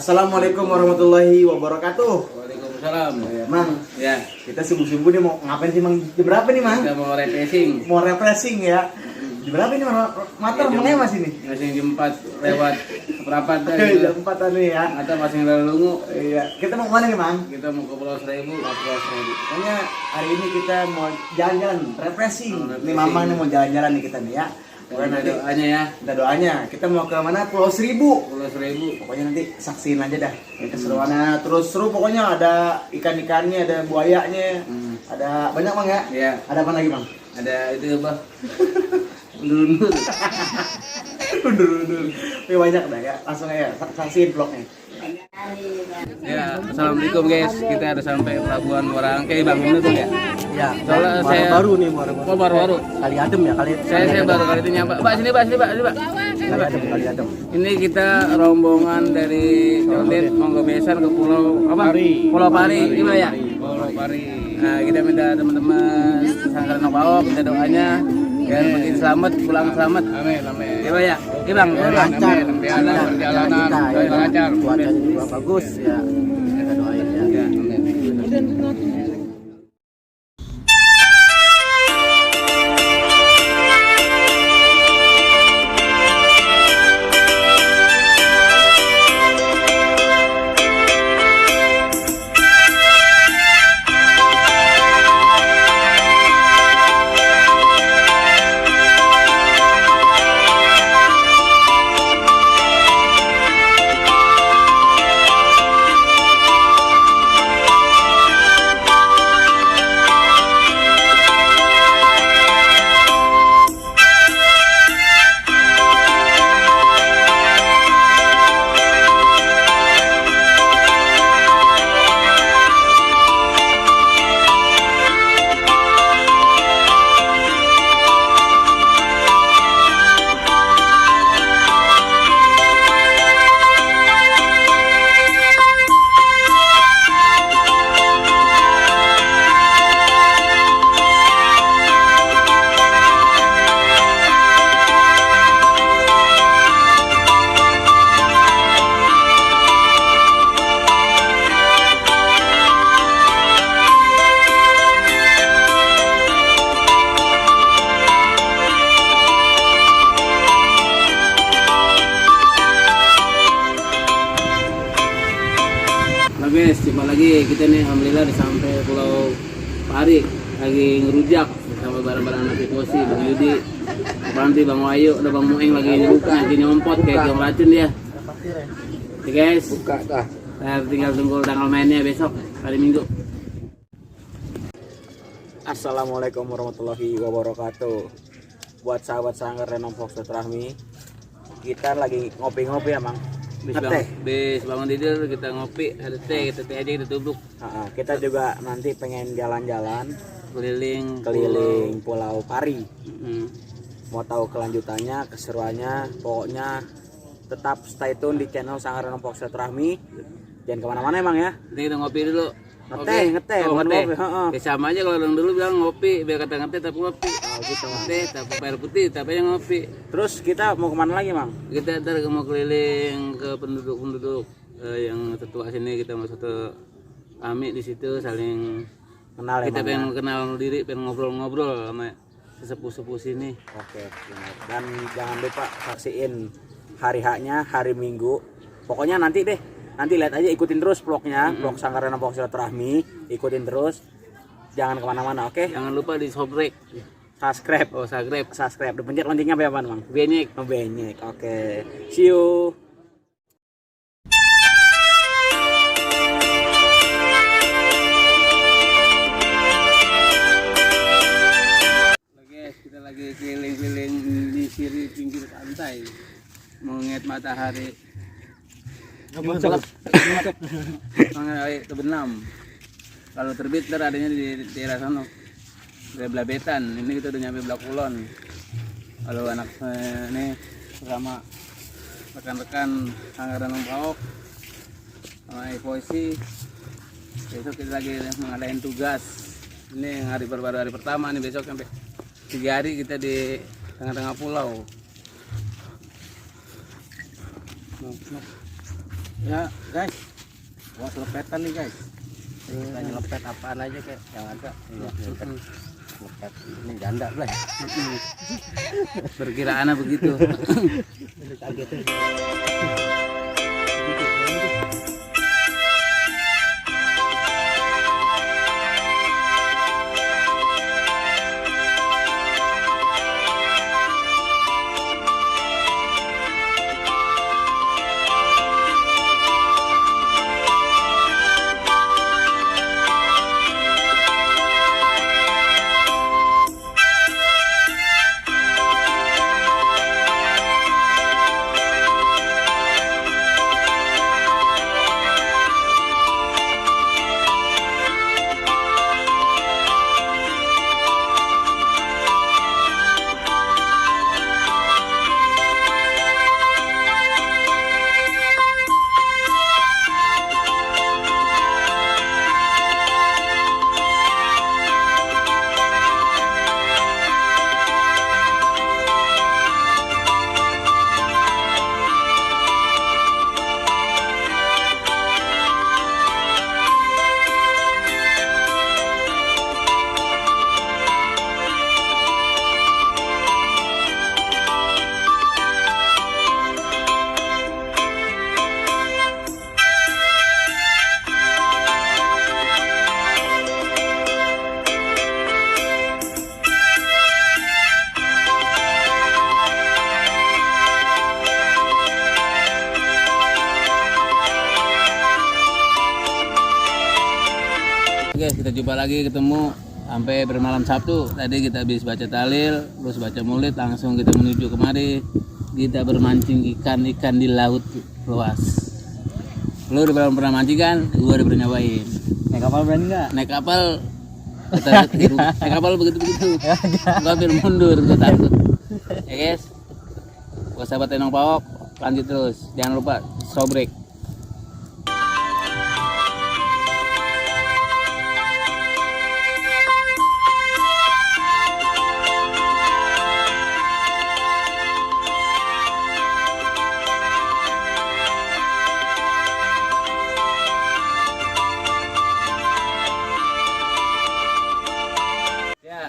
Assalamualaikum warahmatullahi wabarakatuh. Waalaikumsalam. Mang, Ya, kita subuh-subuh nih mau ngapain sih Mang? Jam berapa nih Mang? kita mau refreshing. Mau refreshing ya. Jam berapa nih Mang? Motor Ya, mengenai masih nih? Masih jam 4 lewat seperempat Jam 4 nih ya. Atau masih ngelalu lungu. Iya, kita mau kemana nih Mang? Kita mau ke Pulau Seribu. Pokoknya hari ini kita mau jalan-jalan, refreshing. Oh, Nih refreshing. Mamang nih mau jalan-jalan nih kita nih ya. Ada Pokoknya nanti doanya ya. kita doanya. Kita mau ke mana? Pulau Seribu. Pulau Seribu. Pokoknya nanti saksiin aja dah. Keseruannya terus seru pokoknya, ada ikan-ikannya, ada buayanya. Ada banyak Mang ya? Ya, Ada apa lagi Mang? ada itu apa? Undur-undur. Undur. Tapi banyak dah ya. Langsung aja saksiin vlognya. Ya, assalamualaikum guys. Kita ada sampai Pelabuhan Muara Angke, Bang. Bener tuh ya? Ya, Soalnya saya baru nih, Oh, baru-baru. Kali adem ya, Saya baru kali ini nyampe. Pak, sini, Pak. Kali adem. Ini kita rombongan dari Condet Monggo Besan ke Pulau apa? Pulau Pari, gimana ya? Pulau Pari. Nah, kita minta teman-teman Sanggar Nopao minta doanya biar makin selamat, pulang selamat. Amin, amin. Gimana ya? Bang, Lancar, perjalanan lancar. Cuacanya juga bagus ya. Kita doain ya. Ya, amin. Guys, jumpa lagi kita nih, alhamdulillah di sampai Pulau Pari, lagi ngerujak bersama bareng-bareng anak Posi, Bang Yudi, Panti, Bang Wayu, ada Bang Mueng lagi nyebuka, lagi nyompot kayak yang racun dia. Oke guys, buka dah. Nah, tinggal tunggu tanggal mainnya besok hari Minggu. Assalamualaikum warahmatullahi wabarakatuh. Buat sahabat Sanggar Renom Fox Rahmi, kita lagi ngopi-ngopi ya Mang. Bis bangun tidur kita ngopi, ada teh aja kita tubruk. Kita juga nanti pengen jalan-jalan keliling Pulau Pari. Mau tahu kelanjutannya, keseruannya, pokoknya tetap stay tune di channel Sanggar Renom Fox Rahmi. Jangan kemana-mana emang ya. Nanti kita ngopi dulu. Ngeteh, bukan ngopi. Ya sama aja kalau orang dulu bilang ngopi, biar kata ngeteh tapi ngopi. Gitu. Ngeteh tapi air putih tapi yang ngopi. Terus kita mau kemana lagi Mang? Kita ntar mau keliling ke penduduk yang tetua sini, kita mau satu kami di situ saling Kenal ya. Kita pengen kenal diri, pengen ngobrol-ngobrol sama sesepuh-sepuh sini. Oke, benar. Dan jangan lupa saksiin hari haknya hari Minggu. Pokoknya nanti lihat aja, ikutin terus vlognya, vlog Sanggar Renom Fox Rahmi, ikutin terus. Jangan kemana-mana, oke? Jangan lupa di subscribe. Subscribe. Dipencet loncengnya apa ya, Bang? Benyek. Benyek. Oke. See you. Guys, kita lagi keliling-keliling di sini pinggir pantai, melihat matahari. Matahari terbenam. Kalau terbit ntar adanya di daerah sana, dari Blabetan. Ini kita udah nyampe Blak Kulon. Kalau anak ini bersama rekan-rekan Sanggar Renom Fox sama Posi, besok kita lagi mengadain tugas. Ini hari baru hari pertama nih, besok sampai 3 hari kita di tengah-tengah pulau. Ya guys, buat lepetan nih guys. Kita nyelepet apaan aja kayak yang ada. Nyelepet ini janda lah. Perkiraannya begitu. Kagetnya. Guys, kita jumpa lagi, ketemu sampai bermalam Sabtu. Tadi kita habis baca tahlil, terus baca maulid, langsung kita menuju kemari. Kita bermancing ikan di laut luas. Lu udah pernah mancing kan? Gua udah pernah nyobain. Naik kapal berani nggak? Naik kapal kita naik kapal begitu. Gua hampir mundur, gua takut. Ya guys. Gua sahabat Tenong Pawok, lanjut terus. Jangan lupa sobrek.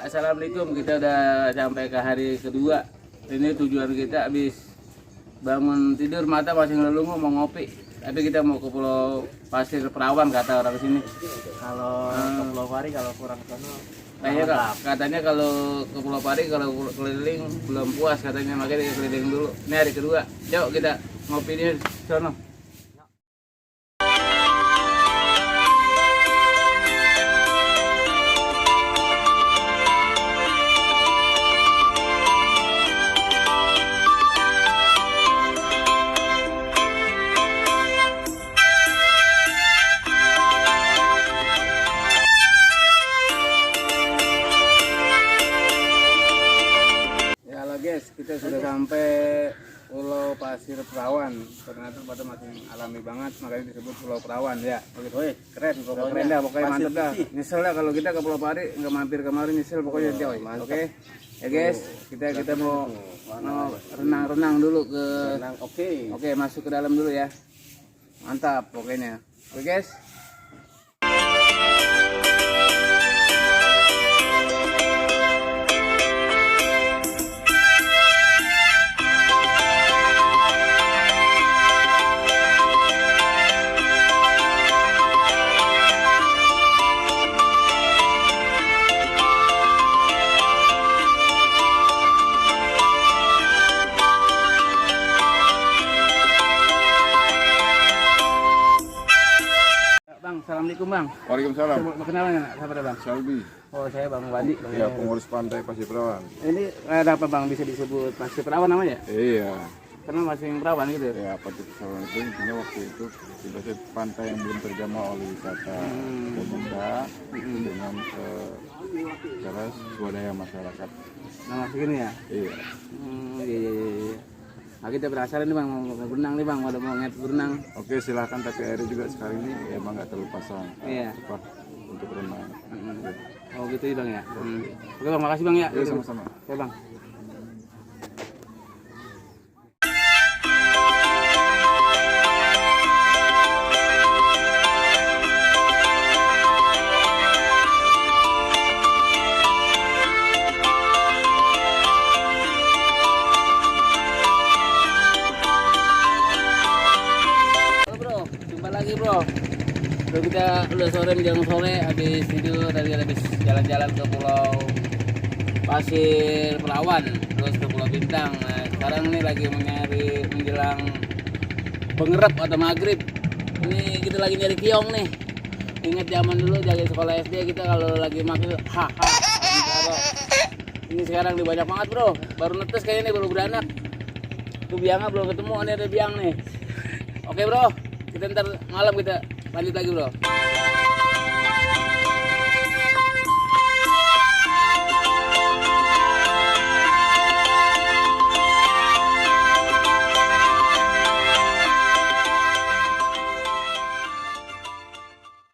Assalamualaikum, kita udah sampai ke hari kedua. Ini tujuan kita habis bangun tidur mata masih ngelulungu mau ngopi. Tapi kita mau ke Pulau Pasir Perawan kata orang sini. Kalau ke Pulau Pari kalau kurang sono. Katanya kalau ke Pulau Pari kalau keliling belum puas katanya, makanya keliling dulu. Ini hari kedua. Yuk kita ngopi di sono. Kita sudah sampai Pulau Pasir Perawan. Ternyata pada masih alami banget, makanya disebut Pulau Perawan ya. Begitu, keren, keren dah, pokoknya mantep dah. Nyesel dah kalau kita ke Pulau Pari nggak mampir kemarin, nyesel pokoknya jauh. Oke, ya guys, kita mau renang dulu ke. Oke, masuk ke dalam dulu ya. Mantap pokoknya. Oke guys. Assalamualaikum Bang. Waalaikumsalam. Mau kenalan nggak? Siapa Bang? Salbi. Oh saya Bang Wadi. Ya, pengurus pantai Pasir Perawan. Ini ada apa Bang bisa disebut Pasir Perawan namanya? Iya. Karena masih perawan gitu. Ya, Pasir Perawan itu intinya waktu itu sebagai pantai yang belum terjamah oleh wisata pemuda dengan cara swadaya masyarakat. Nama segini ya? Iya. Iya. Nah, kita penasaran nih Bang, mau berenang nih Bang, mau berenang. Oke, silahkan, tapi airnya juga sekali ini emang nggak terlalu pasang. Iya. Cepat untuk berenang. Ya. Oh gitu ya Bang ya. Oke Bang, makasih Bang ya. Iya, sama-sama. Oke Bang. udah sore menjelang sore, habis itu tadi habis jalan-jalan ke Pulau Pasir Pelawan, terus ke Pulau Bintang. Nah, sekarang nih lagi mencari menjelang pengerep atau maghrib. Ini kita lagi nyari kiong nih. Ingat zaman dulu jaga sekolah SD kita kalau lagi makan ini sekarang nih banyak banget bro, baru netes kayaknya nih, baru beranak. Tuh biangnya belum ketemu, ini ada biang nih. Oke bro, kita ntar malam kita lanjut lagi bro.